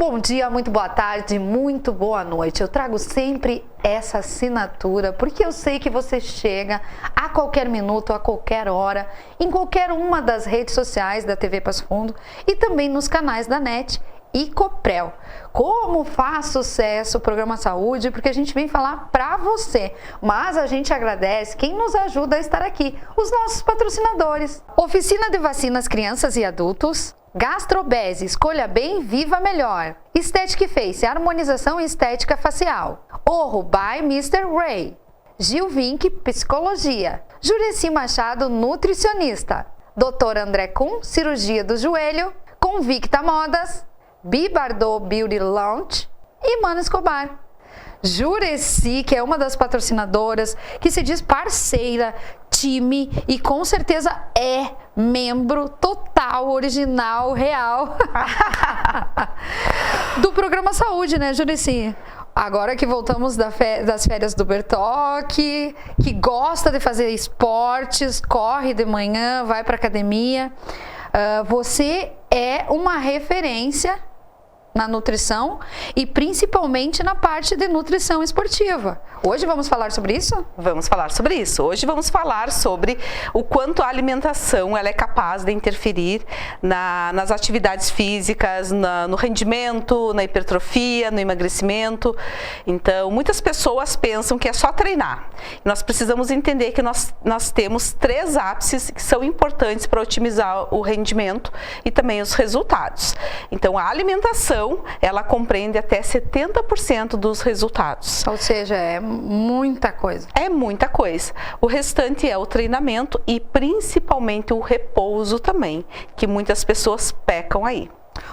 bom dia, muito boa tarde, muito boa noite. Eu trago sempre essa assinatura porque eu sei que você chega a qualquer minuto, a qualquer hora, em qualquer uma das redes sociais da TV Passo Fundo e também nos canais da NET e Coprel. Como faz sucesso o programa Saúde, porque a gente vem falar para você, mas a gente agradece quem nos ajuda a estar aqui, os nossos patrocinadores. Oficina de Vacinas Crianças e Adultos, Gastrobese, escolha bem, viva melhor. Estética Face, harmonização e estética facial. Orro by Mr. Ray. Gil Vink, psicologia. Jureci Machado, nutricionista. Dr. André Kuhn, cirurgia do joelho. Convicta Modas. Bibardot Beauty Lounge e Mano Escobar. Jureci, que é uma das patrocinadoras, que se diz parceira, time e com certeza é membro total, original, real do programa Saúde, né, Jureci? Agora que voltamos das férias do Bertoque, que gosta de fazer esportes, corre de manhã, vai para academia, você é uma referência na nutrição e principalmente na parte de nutrição esportiva. Hoje vamos falar sobre isso? Vamos falar sobre isso. Hoje vamos falar sobre o quanto a alimentação ela é capaz de interferir nas atividades físicas, no rendimento, na hipertrofia, no emagrecimento. Então, muitas pessoas pensam que é só treinar. Nós precisamos entender que nós temos 3 ápices que são importantes para otimizar o rendimento e também os resultados. Então, a alimentação ela compreende até 70% dos resultados. Ou seja, é muita coisa. É muita coisa. O restante é o treinamento e principalmente o repouso também, que muitas pessoas pecam aí.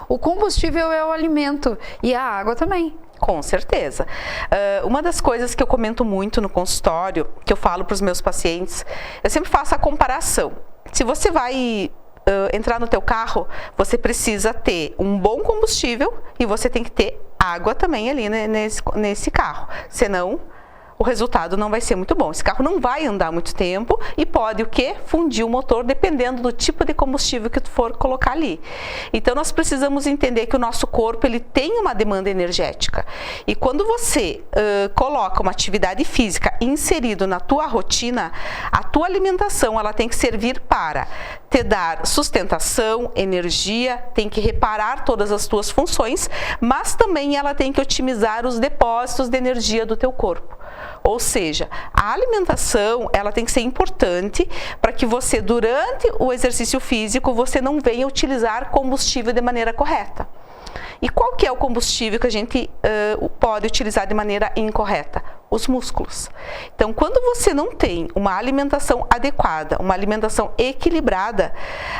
O combustível é o alimento e a água também. Com certeza. Uma das coisas que eu comento muito no consultório, que eu falo para os meus pacientes, eu sempre faço a comparação. Se você vai entrar no teu carro, você precisa ter um bom combustível e você tem que ter água também ali nesse carro, senão o resultado não vai ser muito bom. Esse carro não vai andar muito tempo e pode o quê? Fundir o motor dependendo do tipo de combustível que tu for colocar ali. Então nós precisamos entender que o nosso corpo ele tem uma demanda energética e quando você coloca uma atividade física inserido na tua rotina, a tua alimentação ela tem que servir para te dar sustentação, energia, tem que reparar todas as tuas funções, mas também ela tem que otimizar os depósitos de energia do teu corpo. Ou seja, a alimentação ela tem que ser importante para que você, durante o exercício físico, você não venha utilizar combustível de maneira correta. E qual que é o combustível que a gente pode utilizar de maneira incorreta? Os músculos. Então, quando você não tem uma alimentação adequada, uma alimentação equilibrada,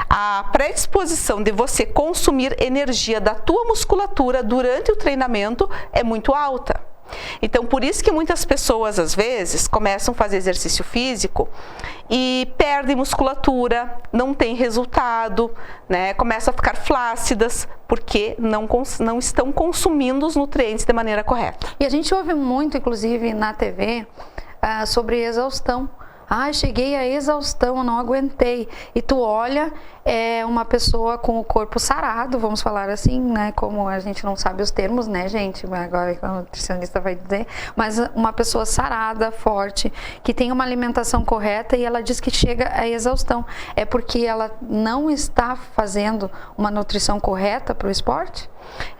a predisposição de você consumir energia da tua musculatura durante o treinamento é muito alta. Então, por isso que muitas pessoas, às vezes, começam a fazer exercício físico e perdem musculatura, não tem resultado, né? Começam a ficar flácidas, porque não estão consumindo os nutrientes de maneira correta. E a gente ouve muito, inclusive, na TV, sobre exaustão. Cheguei à exaustão, não aguentei. E tu olha, é uma pessoa com o corpo sarado, vamos falar assim, né? Como a gente não sabe os termos, né, gente? Agora o nutricionista vai dizer. Mas uma pessoa sarada, forte, que tem uma alimentação correta e ela diz que chega à exaustão. É porque ela não está fazendo uma nutrição correta para o esporte?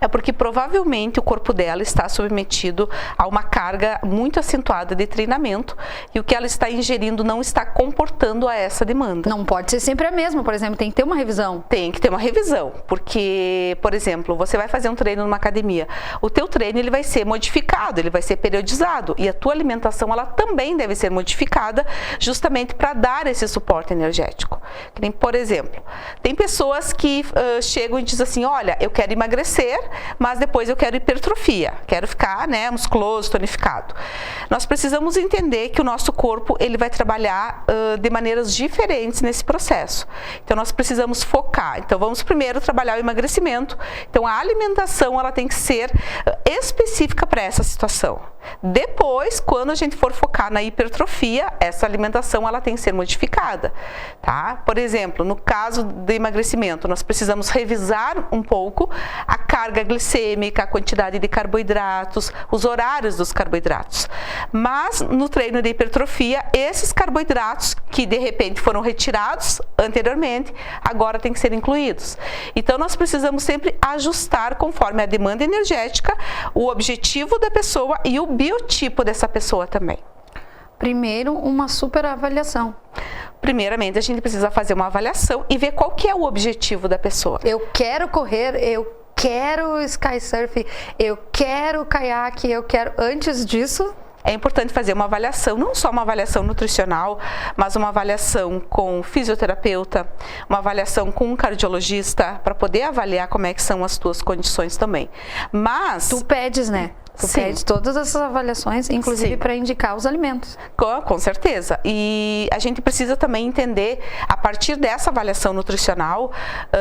É porque provavelmente o corpo dela está submetido a uma carga muito acentuada de treinamento e o que ela está ingerindo não está comportando a essa demanda. Não pode ser sempre a mesma, por exemplo, tem que ter uma revisão. Tem que ter uma revisão, porque, por exemplo, você vai fazer um treino numa academia, o teu treino ele vai ser modificado, ele vai ser periodizado e a tua alimentação ela também deve ser modificada justamente para dar esse suporte energético. Que nem, por exemplo, tem pessoas que chegam e dizem assim, olha, eu quero emagrecer, mas depois eu quero hipertrofia, quero ficar, né, musculoso, tonificado. Nós precisamos entender que o nosso corpo ele vai trabalhar de maneiras diferentes nesse processo. Então nós precisamos focar. Então vamos primeiro trabalhar o emagrecimento. Então a alimentação ela tem que ser específica para essa situação. Depois, quando a gente for focar na hipertrofia, essa alimentação ela tem que ser modificada, tá? Por exemplo, no caso do emagrecimento, nós precisamos revisar um pouco a carga glicêmica, a quantidade de carboidratos, os horários dos carboidratos. Mas no treino de hipertrofia, esses carboidratos que de repente foram retirados anteriormente, agora tem que ser incluídos. Então nós precisamos sempre ajustar conforme a demanda energética, o objetivo da pessoa e o biotipo dessa pessoa também. Primeiro, uma super avaliação. Primeiramente, a gente precisa fazer uma avaliação e ver qual que é o objetivo da pessoa. Eu quero correr, eu quero sky surf, eu quero caiaque, eu quero... Antes disso... É importante fazer uma avaliação, não só uma avaliação nutricional, mas uma avaliação com fisioterapeuta, uma avaliação com um cardiologista, para poder avaliar como é que são as tuas condições também. Mas... Tu pedes, né? Tu pede todas essas avaliações, inclusive para indicar os alimentos. Com certeza. E a gente precisa também entender, a partir dessa avaliação nutricional,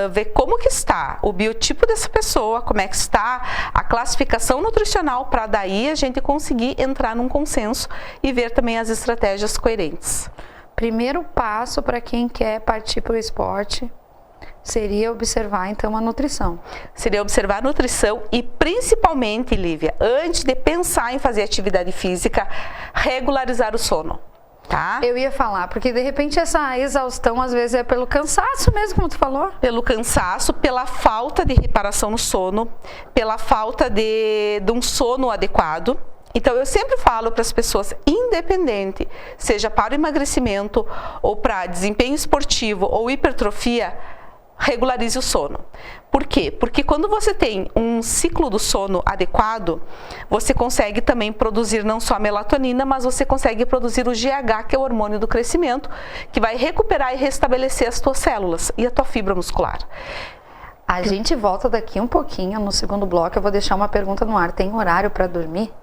ver como que está o biotipo dessa pessoa, como é que está a classificação nutricional, para daí a gente conseguir entrar num consenso e ver também as estratégias coerentes. Primeiro passo para quem quer partir para o esporte seria observar, então, a nutrição. Seria observar a nutrição e, principalmente, Lívia, antes de pensar em fazer atividade física, regularizar o sono, tá? Eu ia falar, porque, de repente, essa exaustão, às vezes, é pelo cansaço mesmo, como tu falou. Pelo cansaço, pela falta de reparação no sono, pela falta de um sono adequado. Então, eu sempre falo para as pessoas, independente, seja para o emagrecimento, ou para desempenho esportivo, ou hipertrofia, regularize o sono. Por quê? Porque quando você tem um ciclo do sono adequado, você consegue também produzir não só a melatonina, mas você consegue produzir o GH, que é o hormônio do crescimento, que vai recuperar e restabelecer as tuas células e a tua fibra muscular. A gente volta daqui um pouquinho, no segundo bloco, eu vou deixar uma pergunta no ar. Tem horário para dormir?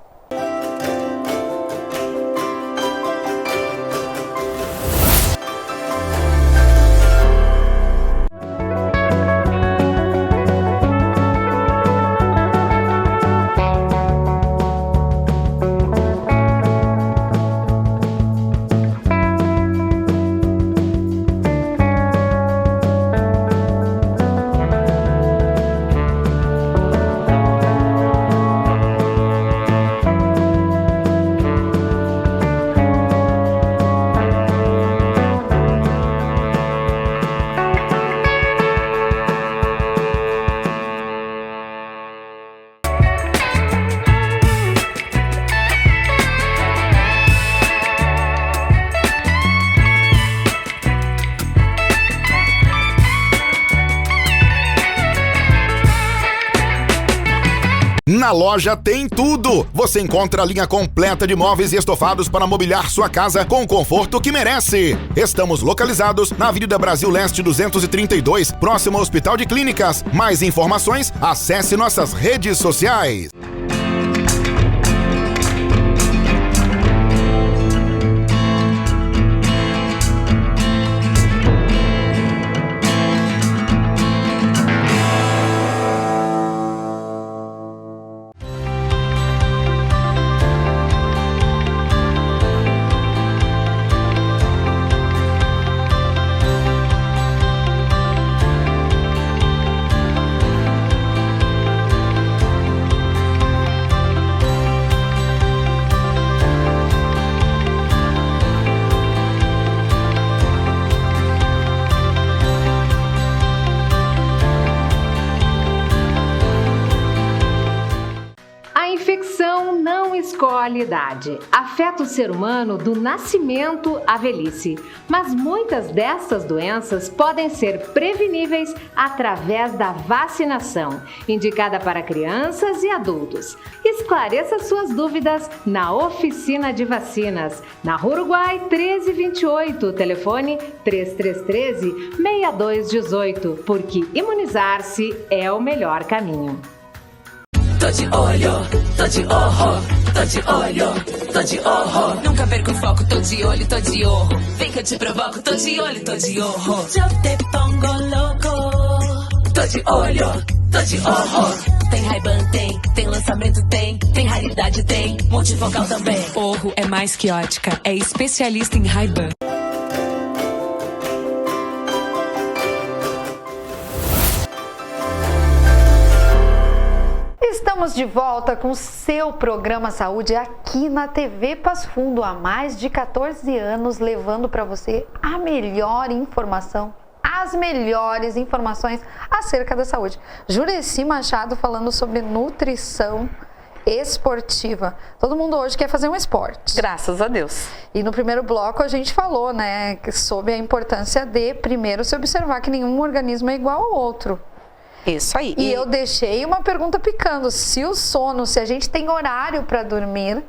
Na loja tem tudo! Você encontra a linha completa de móveis e estofados para mobiliar sua casa com o conforto que merece. Estamos localizados na Avenida Brasil Leste 232, próximo ao Hospital de Clínicas. Mais informações, acesse nossas redes sociais. Escolhe idade. Afeta o ser humano do nascimento à velhice, mas muitas dessas doenças podem ser preveníveis através da vacinação, indicada para crianças e adultos. Esclareça suas dúvidas na Oficina de Vacinas, na Rua Uruguai 1328, telefone 3313-6218, porque imunizar-se é o melhor caminho. Tô de olho, tô de orro, tô de olho, tô de orro. Nunca perco o foco, tô de olho, tô de orro. Vem que eu te provoco, tô de olho, tô de orro. Eu te pongo louco. Tô de olho, tô de orro. Tem Ray-Ban, tem lançamento, tem raridade, tem multifocal também. Orro é mais que ótica, é especialista em Ray-Ban. Estamos de volta com o seu programa Saúde aqui na TV Passo Fundo há mais de 14 anos, levando para você a melhor informação, as melhores informações acerca da saúde. Jureci Machado falando sobre nutrição esportiva. Todo mundo hoje quer fazer um esporte. Graças a Deus. E no primeiro bloco a gente falou, né, sobre a importância de primeiro se observar que nenhum organismo é igual ao outro. Isso aí. E eu deixei uma pergunta picando. Se o sono, se a gente tem horário para dormir,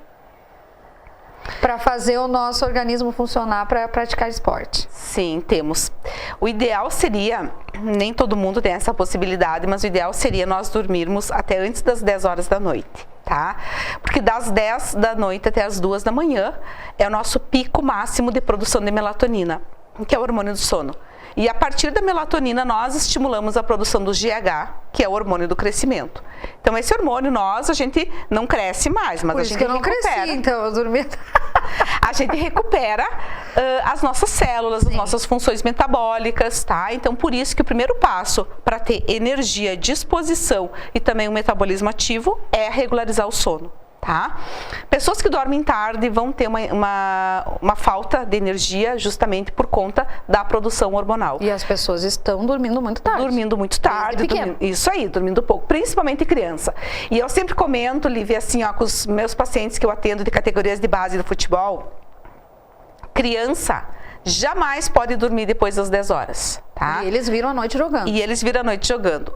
para fazer o nosso organismo funcionar para praticar esporte? Sim, temos. O ideal seria, nem todo mundo tem essa possibilidade, mas o ideal seria nós dormirmos até antes das 10 horas da noite, tá? Porque das 10 da noite até as 2 da manhã é o nosso pico máximo de produção de melatonina, que é o hormônio do sono. E a partir da melatonina nós estimulamos a produção do GH, que é o hormônio do crescimento. Então esse hormônio a gente não cresce mais, mas Por a isso gente que eu não recupera. cresci, então eu dormi. A gente recupera as nossas células, as nossas funções metabólicas, tá? Então por isso que o primeiro passo para ter energia, disposição e também um metabolismo ativo é regularizar o sono. Tá? Pessoas que dormem tarde vão ter uma falta de energia justamente por conta da produção hormonal. E as pessoas estão dormindo muito tarde. Dormindo muito tarde. Isso aí, dormindo pouco, principalmente criança. E eu sempre comento, Lívia, assim, ó, com os meus pacientes que eu atendo de categorias de base do futebol, criança jamais pode dormir depois das 10 horas. Tá? E eles viram a noite jogando.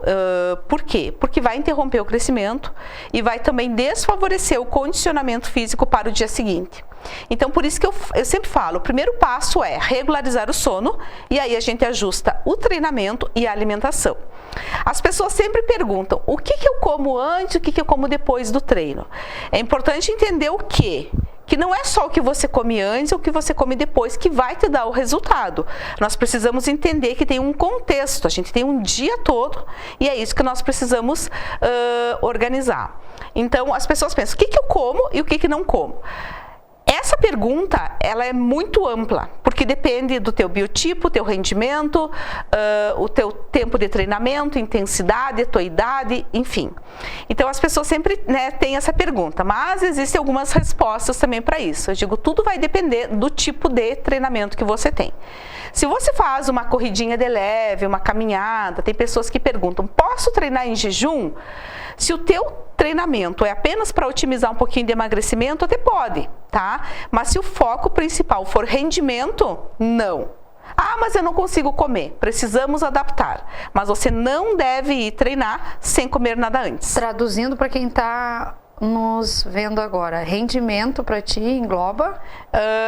Por quê? Porque vai interromper o crescimento e vai também desfavorecer o condicionamento físico para o dia seguinte. Então, por isso que eu sempre falo, o primeiro passo é regularizar o sono e aí a gente ajusta o treinamento e a alimentação. As pessoas sempre perguntam, o que eu como antes, o que eu como depois do treino? É importante entender o quê? Que não é só o que você come antes ou o que você come depois que vai te dar o resultado. Nós precisamos entender que tem um contexto, a gente tem um dia todo e é isso que nós precisamos organizar. Então, as pessoas pensam, o que eu como e o que não como? Essa pergunta, ela é muito ampla, porque depende do teu biotipo, teu rendimento, o teu tempo de treinamento, intensidade, a tua idade, enfim. Então, as pessoas sempre, né, têm essa pergunta, mas existem algumas respostas também para isso. Eu digo, tudo vai depender do tipo de treinamento que você tem. Se você faz uma corridinha de leve, uma caminhada, tem pessoas que perguntam, posso treinar em jejum? Se o teu treinamento é apenas para otimizar um pouquinho de emagrecimento, até pode, tá? Mas se o foco principal for rendimento, não. Ah, mas eu não consigo comer. Precisamos adaptar. Mas você não deve ir treinar sem comer nada antes. Traduzindo para quem está nos vendo agora, rendimento para ti engloba?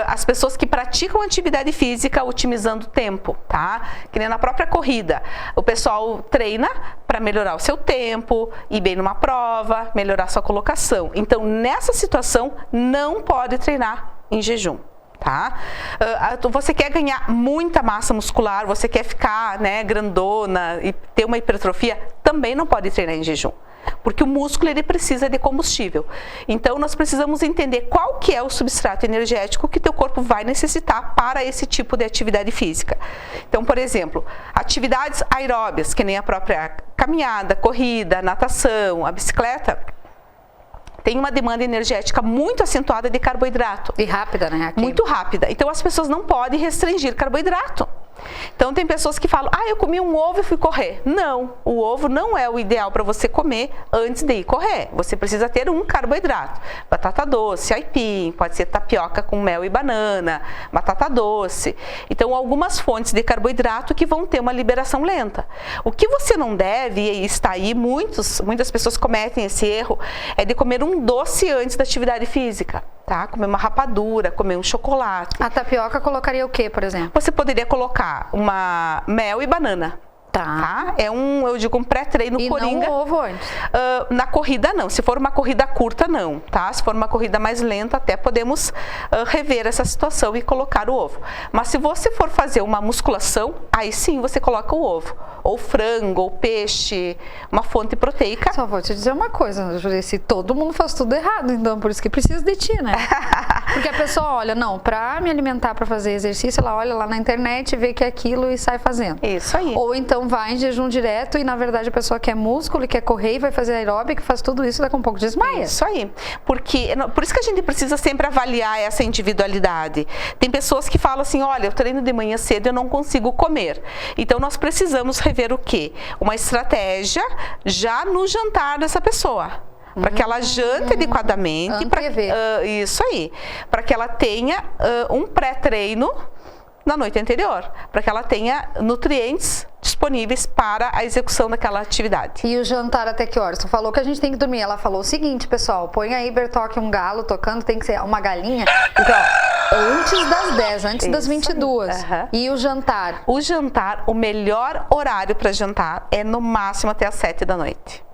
As pessoas que praticam atividade física otimizando o tempo, tá? Que nem na própria corrida. O pessoal treina para melhorar o seu tempo, ir bem numa prova, melhorar sua colocação. Então, nessa situação, não pode treinar em jejum. Tá? Você quer ganhar muita massa muscular, você quer ficar, né, grandona e ter uma hipertrofia, também não pode treinar em jejum. Porque o músculo ele precisa de combustível. Então nós precisamos entender qual que é o substrato energético que teu corpo vai necessitar para esse tipo de atividade física. Então, por exemplo, atividades aeróbias, que nem a própria caminhada, corrida, natação, a bicicleta, tem uma demanda energética muito acentuada de carboidrato. E rápida, né? Aqui. Muito rápida. Então as pessoas não podem restringir carboidrato. Então tem pessoas que falam, eu comi um ovo e fui correr. Não, o ovo não é o ideal para você comer antes de ir correr. Você precisa ter um carboidrato. Batata doce, aipim, pode ser tapioca com mel e banana, batata doce. Então algumas fontes de carboidrato que vão ter uma liberação lenta. O que você não deve, e está aí, muitas pessoas cometem esse erro, é de comer um doce antes da atividade física. Tá? Comer uma rapadura, comer um chocolate. A tapioca colocaria o que, por exemplo? Você poderia colocar uma mel e banana. Tá? É eu digo, um pré-treino coringa. E não ovo antes? Na corrida, não. Se for uma corrida curta, não. Tá? Se for uma corrida mais lenta, até podemos rever essa situação e colocar o ovo. Mas se você for fazer uma musculação, aí sim você coloca o ovo. Ou frango, ou peixe, uma fonte proteica. Só vou te dizer uma coisa, Jureci, todo mundo faz tudo errado, então por isso que precisa de ti, né? Porque a pessoa olha, não, pra me alimentar, pra fazer exercício, ela olha lá na internet, vê que é aquilo e sai fazendo. Isso aí. Ou então vai em jejum direto e na verdade a pessoa quer músculo e quer correr e vai fazer aeróbica, faz tudo isso e daqui a um pouco desmaia. Isso aí. Por isso que a gente precisa sempre avaliar essa individualidade. Tem pessoas que falam assim, olha, eu treino de manhã cedo, eu não consigo comer. Então nós precisamos rever o quê? Uma estratégia já no jantar dessa pessoa. Para que ela jante adequadamente. Isso aí. Para que ela tenha um pré-treino na noite anterior. Para que ela tenha nutrientes disponíveis para a execução daquela atividade. E o jantar até que horas? Tu falou que a gente tem que dormir. Ela falou o seguinte, pessoal, põe aí, Bertoque, um galo tocando, tem que ser uma galinha. Porque, ó, antes das 10, antes das 22. E o jantar? O jantar, o melhor horário para jantar é no máximo até as 7 da noite.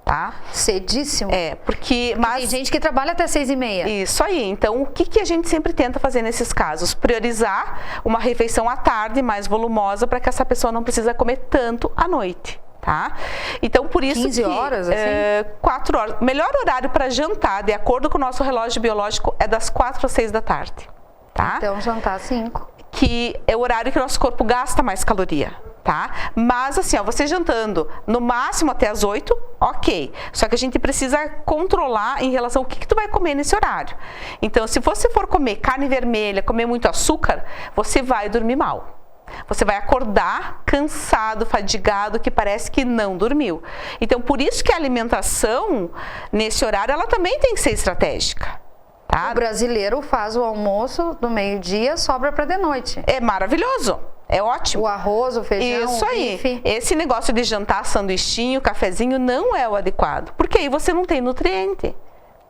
Tá? Cedíssimo. Porque tem gente que trabalha até 6h30. Isso aí. Então, o que a gente sempre tenta fazer nesses casos? Priorizar uma refeição à tarde mais volumosa para que essa pessoa não precisa comer tanto à noite. Tá? Então, por isso 15 horas, assim? 4 horas. O melhor horário para jantar, de acordo com o nosso relógio biológico, é das 4 às 6 da tarde. Tá? Então, jantar às 5. Que é o horário que o nosso corpo gasta mais caloria. Tá? Mas assim, ó, você jantando no máximo até as 8, ok. Só que a gente precisa controlar em relação ao que tu vai comer nesse horário. Então, se você for comer carne vermelha, comer muito açúcar, você vai dormir mal. Você vai acordar cansado, fadigado, que parece que não dormiu. Então, por isso que a alimentação, nesse horário, ela também tem que ser estratégica. Tá? O brasileiro faz o almoço do meio-dia, sobra para de noite. É maravilhoso. É ótimo. O arroz, o feijão, isso aí. bife. Esse negócio de jantar sanduichinho, cafezinho não é o adequado, porque aí você não tem nutriente,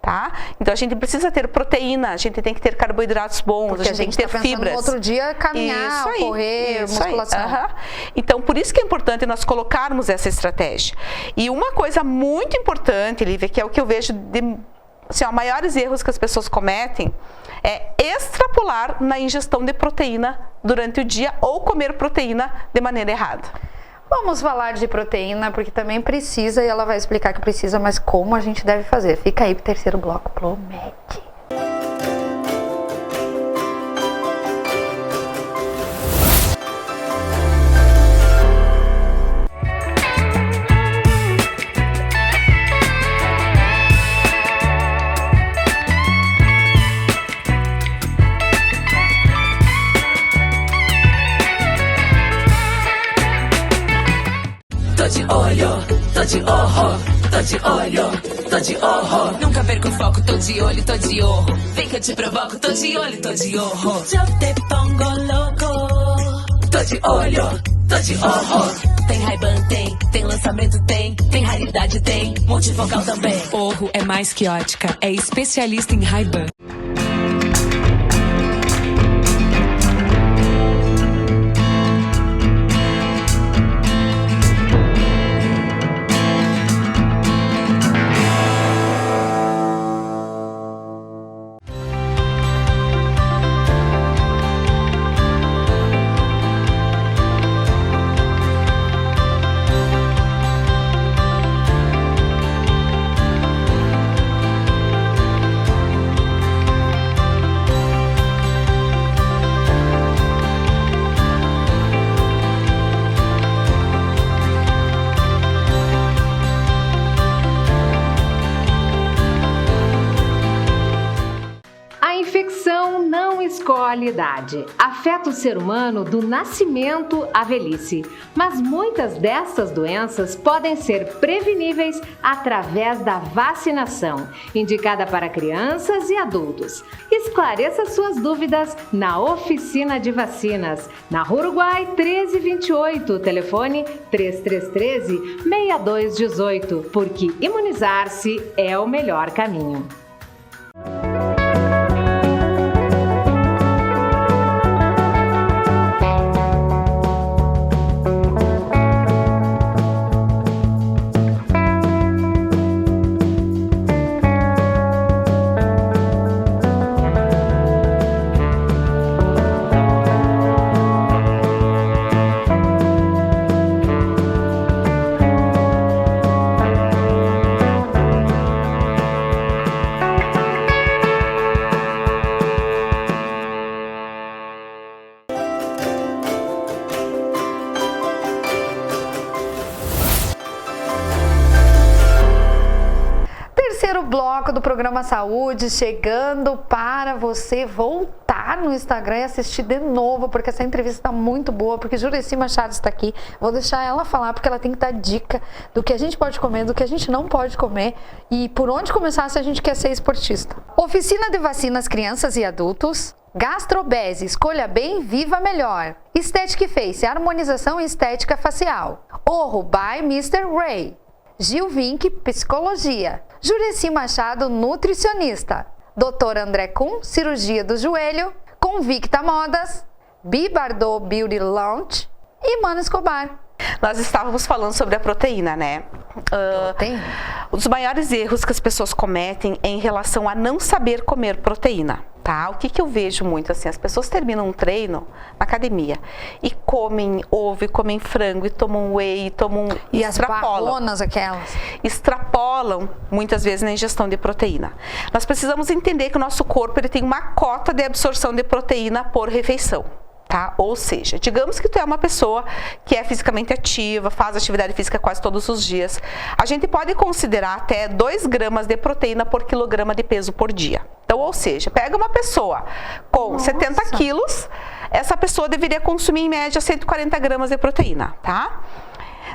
tá? Então a gente precisa ter proteína, a gente tem que ter carboidratos bons, porque a gente tem que ter fibras. No outro dia caminhar, correr, musculação. Então por isso que é importante nós colocarmos essa estratégia. E uma coisa muito importante, Lívia, que é o que eu vejo de assim, ó, maiores erros que as pessoas cometem é extrapolar na ingestão de proteína durante o dia ou comer proteína de maneira errada. Vamos falar de proteína, porque também precisa, e ela vai explicar que precisa, mas como a gente deve fazer. Fica aí pro terceiro bloco, promete. Tô de olho, tô de orro, tô de olho, tô de orro. Nunca perco o foco, tô de olho, tô de orro. Vem que eu te provoco, tô de olho, tô de orro. Eu te pongo louco. Tô de olho, tô de orro. Tem Ray-Ban, tem lançamento, tem raridade, tem multifocal também. Orro é mais que ótica, é especialista em Ray-Ban. escolhe idade. Afeta o ser humano do nascimento à velhice, mas muitas dessas doenças podem ser preveníveis através da vacinação, indicada para crianças e adultos. Esclareça suas dúvidas na Oficina de Vacinas, na Rua Uruguai 1328, telefone 3313-6218, porque imunizar-se é o melhor caminho. bloco do programa Saúde chegando para você voltar no Instagram e assistir de novo, porque essa entrevista está muito boa, porque Jureci Machado está aqui. Vou deixar ela falar, porque ela tem que dar dica do que a gente pode comer, do que a gente não pode comer e por onde começar se a gente quer ser esportista. Oficina de vacinas crianças e adultos. Gastrobese, escolha bem, viva melhor. Estética Face, harmonização e estética facial. Orro by Mr. Ray. Gil Vink, psicologia. Jureci Machado, nutricionista. Dr. André Kuhn, cirurgia do joelho. Convicta Modas. Bi Bardot Beauty Lounge. E Mano Escobar. Nós estávamos falando sobre a proteína, né? Um dos maiores erros que as pessoas cometem é em relação a não saber comer proteína, tá? O que eu vejo muito, assim, as pessoas terminam um treino na academia e comem ovo, e comem frango, e tomam whey, e as barronas aquelas. Extrapolam, muitas vezes, na ingestão de proteína. Nós precisamos entender que o nosso corpo ele tem uma cota de absorção de proteína por refeição. Tá? Ou seja, digamos que tu é uma pessoa que é fisicamente ativa, faz atividade física quase todos os dias. A gente pode considerar até 2 gramas de proteína por quilograma de peso por dia. Então, ou seja, pega uma pessoa com 70 quilos, essa pessoa deveria consumir em média 140 gramas de proteína, tá?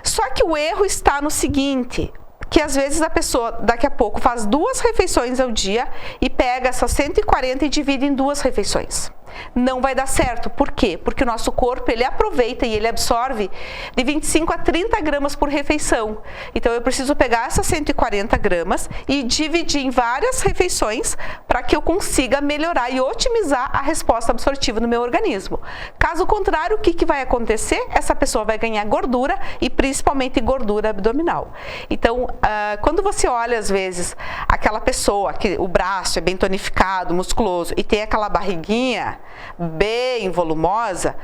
Só que o erro está no seguinte, que às vezes a pessoa daqui a pouco faz 2 refeições ao dia e pega essas 140 e divide em 2 refeições. Não vai dar certo. Por quê? Porque o nosso corpo, ele aproveita e ele absorve de 25 a 30 gramas por refeição. Então, eu preciso pegar essas 140 gramas e dividir em várias refeições para que eu consiga melhorar e otimizar a resposta absortiva no meu organismo. Caso contrário, o que vai acontecer? Essa pessoa vai ganhar gordura e principalmente gordura abdominal. Então, quando você olha, às vezes, aquela pessoa que o braço é bem tonificado, musculoso e tem aquela barriguinha bem volumosa,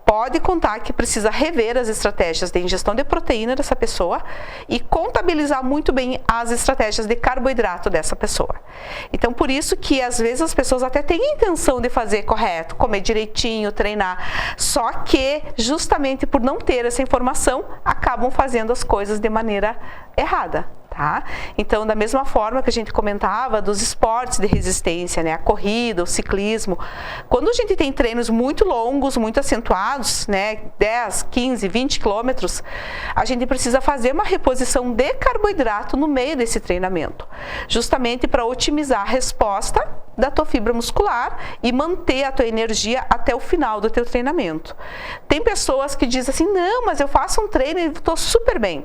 pode contar que precisa rever as estratégias de ingestão de proteína dessa pessoa e contabilizar muito bem as estratégias de carboidrato dessa pessoa. Então, por isso que às vezes as pessoas até têm a intenção de fazer correto, comer direitinho, treinar, só que justamente por não ter essa informação, acabam fazendo as coisas de maneira errada. Tá? Então, da mesma forma que a gente comentava dos esportes de resistência, né? A corrida, o ciclismo, quando a gente tem treinos muito longos, muito acentuados, né? 10, 15, 20 quilômetros, a gente precisa fazer uma reposição de carboidrato no meio desse treinamento, justamente para otimizar a resposta da tua fibra muscular e manter a tua energia até o final do teu treinamento. Tem pessoas que dizem assim, não, mas eu faço um treino e estou super bem.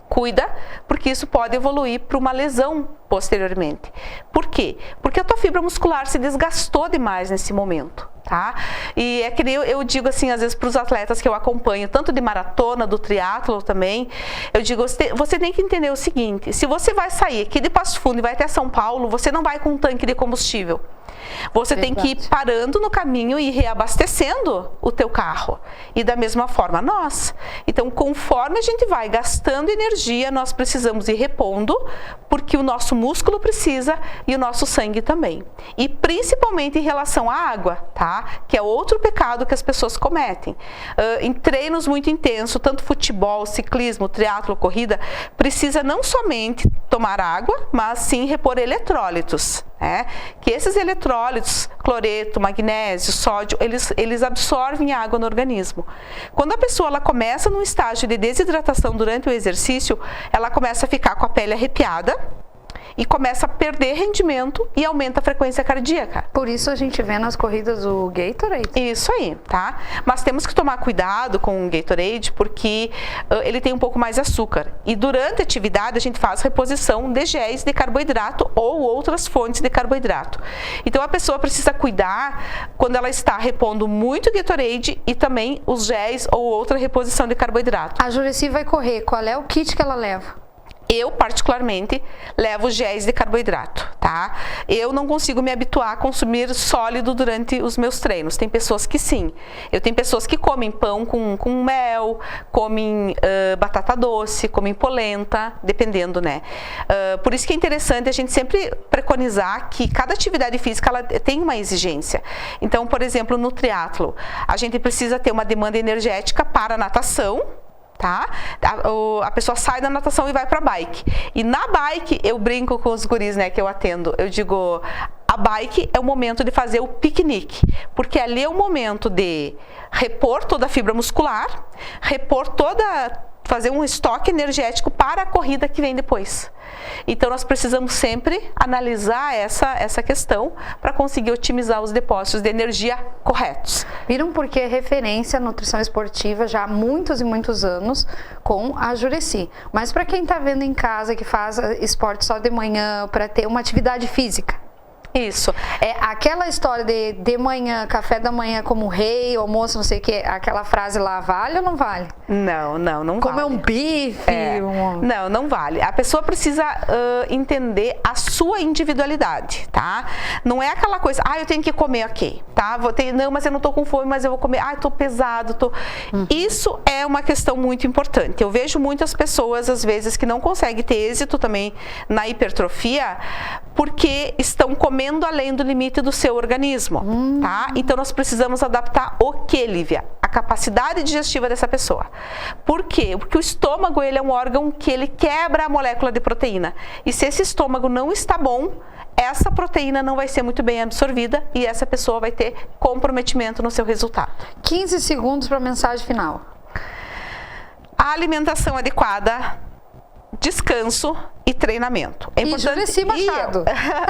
Cuida, porque isso pode evoluir para uma lesão posteriormente. Por quê? Porque a tua fibra muscular se desgastou demais nesse momento, tá? E é que eu digo assim, às vezes para os atletas que eu acompanho, tanto de maratona, do triatlo também, eu digo, você tem que entender o seguinte, se você vai sair aqui de Passo Fundo e vai até São Paulo, você não vai com um tanque de combustível. Você tem que ir parando no caminho e reabastecendo o teu carro. E da mesma forma nós. Então, conforme a gente vai gastando energia, nós precisamos ir repondo, porque o nosso músculo precisa e o nosso sangue também. E principalmente em relação à água, tá? Que é outro pecado que as pessoas cometem. Em treinos muito intensos, tanto futebol, ciclismo, triatlo, corrida, precisa não somente tomar água, mas sim repor eletrólitos. Que esses eletrólitos, cloreto, magnésio, sódio, eles absorvem a água no organismo. Quando a pessoa ela começa num estágio de desidratação durante o exercício, ela começa a ficar com a pele arrepiada e começa a perder rendimento e aumenta a frequência cardíaca. Por isso a gente vê nas corridas o Gatorade. Isso aí, tá? Mas temos que tomar cuidado com o Gatorade porque ele tem um pouco mais de açúcar. E durante a atividade a gente faz reposição de géis de carboidrato ou outras fontes de carboidrato. Então a pessoa precisa cuidar quando ela está repondo muito Gatorade e também os géis ou outra reposição de carboidrato. A Jureci vai correr, qual é o kit que ela leva? Eu, particularmente, levo géis de carboidrato, tá? Eu não consigo me habituar a consumir sólido durante os meus treinos. Tem pessoas que sim. Eu tenho pessoas que comem pão com mel, comem batata doce, comem polenta, dependendo, né? Por isso que é interessante a gente sempre preconizar que cada atividade física ela tem uma exigência. Então, por exemplo, no triatlo, a gente precisa ter uma demanda energética para a natação, tá? A pessoa sai da natação e vai pra bike. E na bike, eu brinco com os guris, né, que eu atendo. Eu digo, a bike é o momento de fazer o piquenique, porque ali é o momento de repor toda a fibra muscular, fazer um estoque energético para a corrida que vem depois. Então, nós precisamos sempre analisar essa questão para conseguir otimizar os depósitos de energia corretos. Viram porque é referência à nutrição esportiva já há muitos e muitos anos com a Jureci. Mas para quem está vendo em casa que faz esporte só de manhã para ter uma atividade física, isso. É aquela história de manhã, café da manhã como rei, almoço, não sei o que, aquela frase lá, vale ou não vale? Não Comer vale. um bife? Não vale. A pessoa precisa entender a sua individualidade, tá? Não é aquela coisa, eu tenho que comer, ok, tá? Não, mas eu não tô com fome, mas eu vou comer, eu tô pesado, Isso é uma questão muito importante. Eu vejo muitas pessoas, às vezes, que não conseguem ter êxito também na hipertrofia, porque estão comendo além do limite do seu organismo, tá? Então, nós precisamos adaptar o que, Lívia? A capacidade digestiva dessa pessoa. Por quê? Porque o estômago, ele é um órgão que ele quebra a molécula de proteína. E se esse estômago não está bom, essa proteína não vai ser muito bem absorvida e essa pessoa vai ter comprometimento no seu resultado. 15 segundos para a mensagem final. A alimentação adequada, descanso e treinamento. É importante,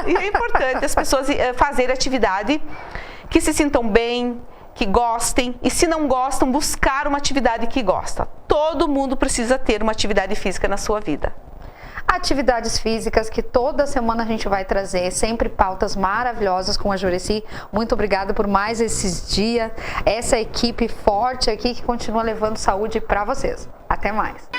e é importante as pessoas fazerem atividade que se sintam bem, que gostem, e se não gostam, buscar uma atividade que gosta. Todo mundo precisa ter uma atividade física na sua vida. Atividades físicas que toda semana a gente vai trazer, sempre pautas maravilhosas com a Jureci. Muito obrigada por mais esses dias, essa equipe forte aqui que continua levando saúde para vocês. Até mais!